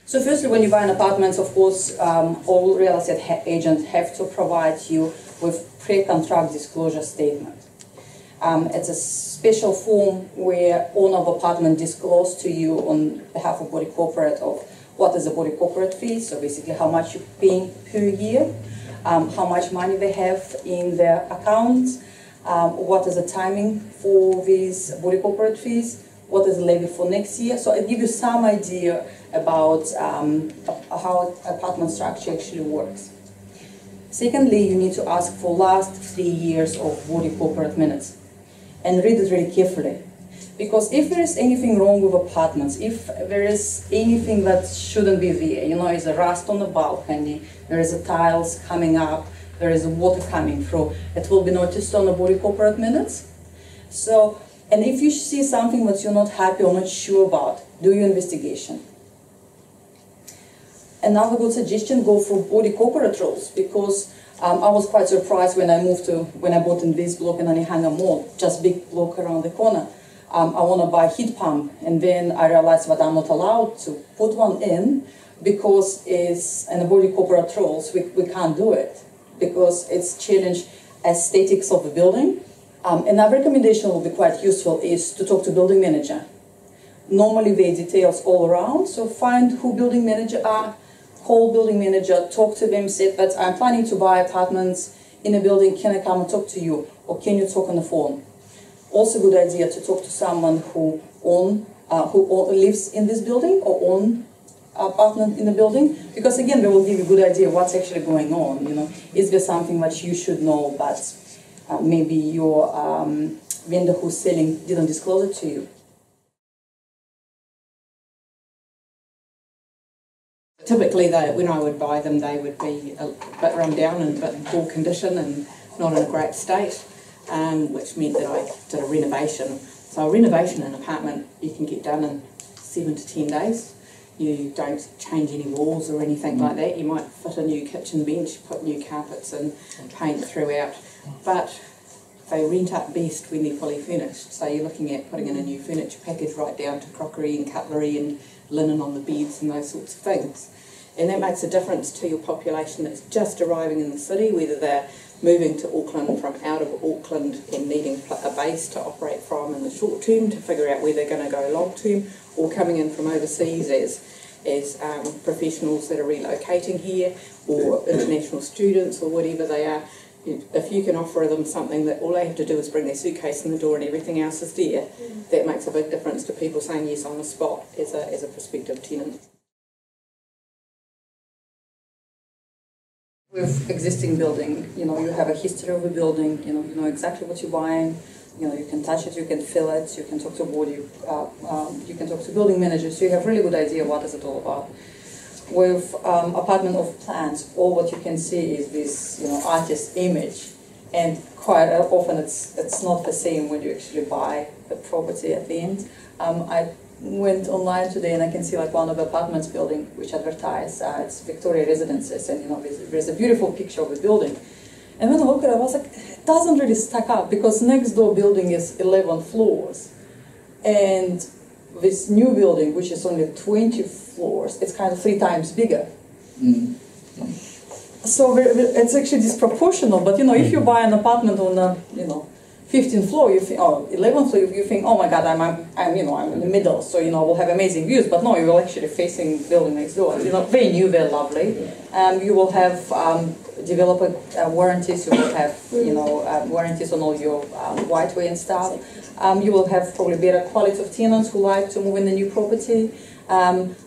So firstly, when you buy an apartment, of course, all real estate agents have to provide you with pre-contract disclosure statement. It's a special form where owner of apartment disclose to you on behalf of body corporate of what is the body corporate fee, so basically how much you're paying per year, how much money they have in their accounts, what is the timing for these body corporate fees, what is the levy for next year. So it gives you some idea about how apartment structure actually works. Secondly, you need to ask for last 3 years of body corporate minutes and read it really carefully. Because if there is anything wrong with apartments, if there is anything that shouldn't be there, you know, is a rust on the balcony, there is a tiles coming up, there is water coming through, it will be noticed on the body corporate minutes. So, and if you see something that you're not happy or not sure about, do your investigation. Another good suggestion, go for body corporate rules, because I was quite surprised when I bought in this block in Anihanga Mall, just big block around the corner. I want to buy a heat pump, and then I realized that I'm not allowed to put one in because it's in the body corporate rules. We can't do it because it's challenge aesthetics of the building. Another recommendation will be quite useful is to talk to building manager. Normally there are details all around, so find who building manager are, call building manager, talk to them, say that I'm planning to buy apartments in a building, can I come and talk to you, or can you talk on the phone? Also a good idea to talk to someone who lives in this building or own apartment in the building, because again, they will give you a good idea what's actually going on. You know, is there something that you should know, but maybe your vendor who's selling didn't disclose it to you. Typically, when I would buy them, they would be a bit run down and a bit in poor condition and not in a great state. Which meant that I did a renovation. So a renovation in an apartment you can get done in 7 to 10 days. You don't change any walls or anything like that. You might fit a new kitchen bench, put new carpets in, paint throughout. But they rent up best when they're fully furnished. So you're looking at putting in a new furniture package right down to crockery and cutlery and linen on the beds and those sorts of things. And that makes a difference to your population that's just arriving in the city, whether they're moving to Auckland from out of Auckland and needing a base to operate from in the short term to figure out where they're going to go long term, or coming in from overseas as professionals that are relocating here, or international students or whatever they are. If you can offer them something that all they have to do is bring their suitcase in the door and everything else is there, that makes a big difference to people saying yes on the spot as a prospective tenant. With existing building, you know, you have a history of a building, you know exactly what you're buying, you know, you can touch it, you can feel it, you can talk to you can talk to building managers, so you have really good idea what is it all about. With apartment of plans, all what you can see is this, you know, artist image, and quite often it's not the same when you actually buy the property at the end. I went online today and I can see like one of the apartments building which advertise it's Victoria Residences, and you know there's a beautiful picture of the building, and when I look at it I was like, it doesn't really stack up, because next door building is 11 floors and this new building which is only 20 floors, it's kind of 3 times bigger. So it's actually disproportional, but you know, if you buy an apartment on a, you know, 15th floor, you think, or 11th floor, you think, oh my God, I'm in the middle, so you know we'll have amazing views. But no, you're actually facing building next door. You know, very new, very lovely. You will have developer warranties. You will have warranties on all your whiteway and stuff. You will have probably better quality of tenants who like to move in the new property.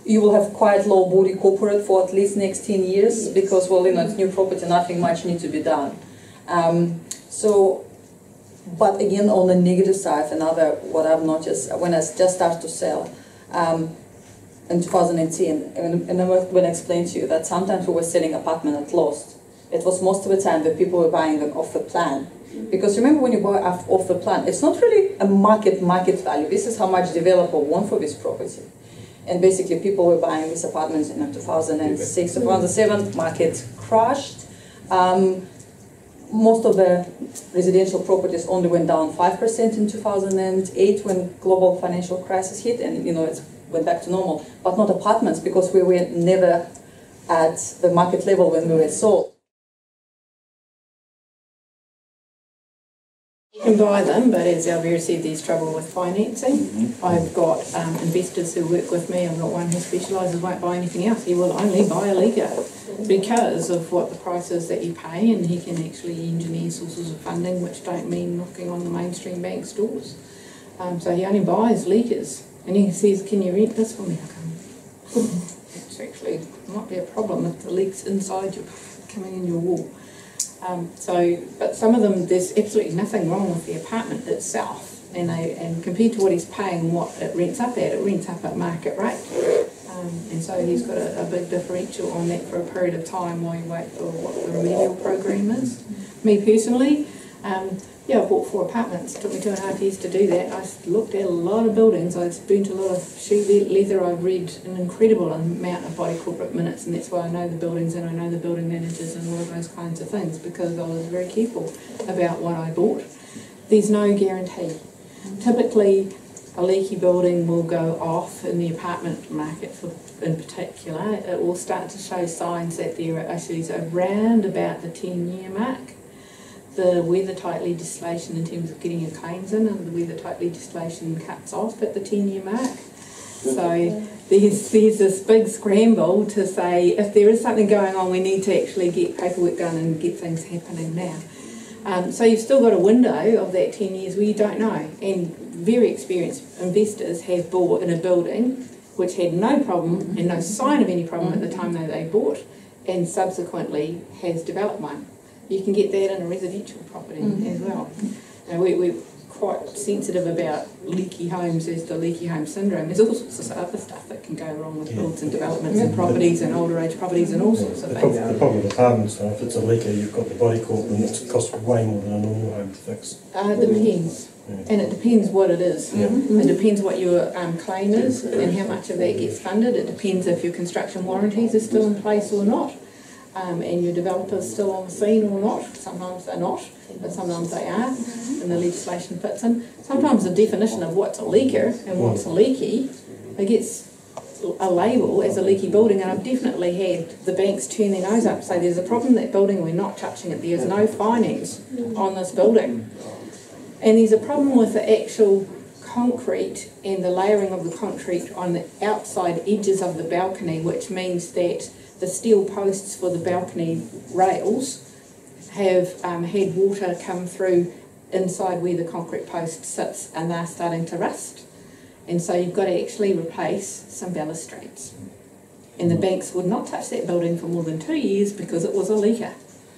You will have quite low body corporate for at least next 10 years, because well, you know, it's new property, nothing much needs to be done. But again, on the negative side, what I've noticed when I just started to sell in 2010, and when I explained to you that sometimes we were selling apartment at loss, it was most of the time that people were buying them off the plan. Because remember, when you buy off the plan, it's not really a market value. This is how much developer want for this property. And basically, people were buying these apartments in 2006, 2007, market crashed. Most of the residential properties only went down 5% in 2008 when global financial crisis hit, and you know it's went back to normal, but not apartments because we were never at the market level when we were sold. You can buy them, but as Elvira said, there's trouble with financing. I've got investors who work with me. I've got one who specialises, won't buy anything else. He will only buy a leaker because of what the price is that you pay, and he can actually engineer sources of funding which don't mean knocking on the mainstream bank's doors. So he only buys leakers, and he says, "Can you rent this for me?" I go, "It's actually might be a problem if the leak's inside you, coming in your wall." But some of them, there's absolutely nothing wrong with the apartment itself, and compared to what he's paying, what it rents up at, it rents up at market rate. And so he's got a big differential on that for a period of time while you wait for what the remedial program is. Me personally, I bought 4 apartments. It took me 2.5 years to do that. I looked at a lot of buildings. I've burnt a lot of shoe leather. I've read an incredible amount of body corporate minutes, and that's why I know the buildings and I know the building managers and all of those kinds of things, because I was very careful about what I bought. There's no guarantee. Typically, a leaky building will go off in the apartment market in particular. It will start to show signs that there are issues around about the 10-year mark. The weather-tight legislation in terms of getting your claims in, and the weather-tight legislation cuts off at the 10-year mark. So there's this big scramble to say, if there is something going on, we need to actually get paperwork done and get things happening now. So you've still got a window of that 10 years where you don't know. And very experienced investors have bought in a building which had no problem and no sign of any problem at the time that they bought, and subsequently has developed one. You can get that in a residential property as well. Now, we're quite sensitive about leaky homes as the leaky home syndrome. There's all sorts of other stuff that can go wrong with builds and developments and properties and older age properties and all sorts of things. The problem with apartments, though, if it's a leaker, you've got the body corp, and it costs way more than a normal home to fix. It depends. And it depends what it is. It depends what your claim is and how much of that gets funded. It depends if your construction warranties are still in place or not. And your developer's still on the scene or not. Sometimes they're not, but sometimes they are, and the legislation fits in. Sometimes the definition of what's a leaker and what's a leaky, it gets a label as a leaky building, and I've definitely had the banks turn their nose up and say, there's a problem with that building, we're not touching it, there's no finance on this building. And there's a problem with the actual concrete and the layering of the concrete on the outside edges of the balcony, which means that the steel posts for the balcony rails have had water come through inside where the concrete post sits, and they're starting to rust. And so you've got to actually replace some balustrades. And the banks would not touch that building for more than 2 years because it was a leaker.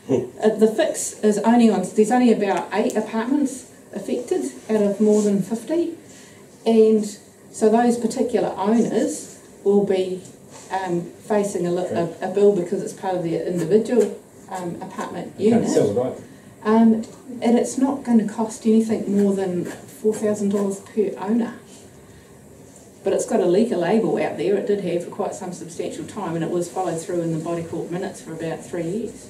The fix is only on, there's only about 8 apartments affected out of more than 50. And so those particular owners will be facing a bill because it's part of their individual apartment unit. And it's not going to cost anything more than $4,000 per owner. But it's got a leaker label out there. It did have for quite some substantial time, and it was followed through in the body corp minutes for about 3 years.